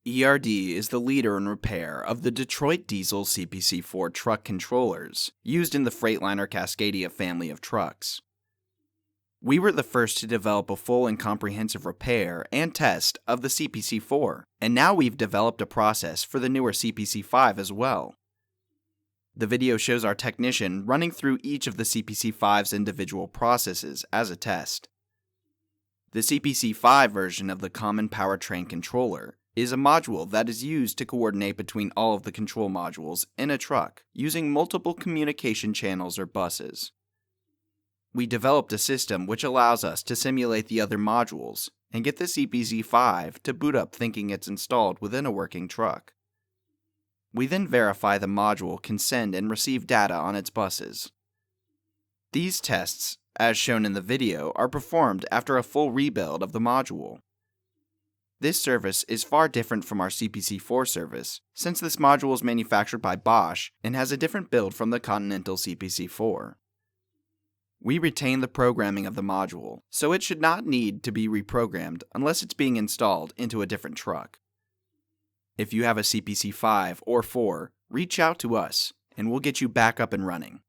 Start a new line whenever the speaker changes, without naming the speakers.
ERD is the leader in repair of the Detroit Diesel CPC4 truck controllers used in the Freightliner Cascadia family of trucks. We were the first to develop a full and comprehensive repair and test of the CPC4, and now we've developed a process for the newer CPC5 as well. The video shows our technician running through each of the CPC5's individual processes as a test. The CPC5 version of the Common Powertrain Controller is a module that is used to coordinate between all of the control modules in a truck using multiple communication channels or buses. We developed a system which allows us to simulate the other modules and get the CPC5 to boot up thinking it's installed within a working truck. We then verify the module can send and receive data on its buses. These tests, as shown in the video, are performed after a full rebuild of the module. This service is far different from our CPC4 service, since this module is manufactured by Bosch and has a different build from the Continental CPC4. We retain the programming of the module, so it should not need to be reprogrammed unless it's being installed into a different truck. If you have a CPC5 or 4, reach out to us, and we'll get you back up and running.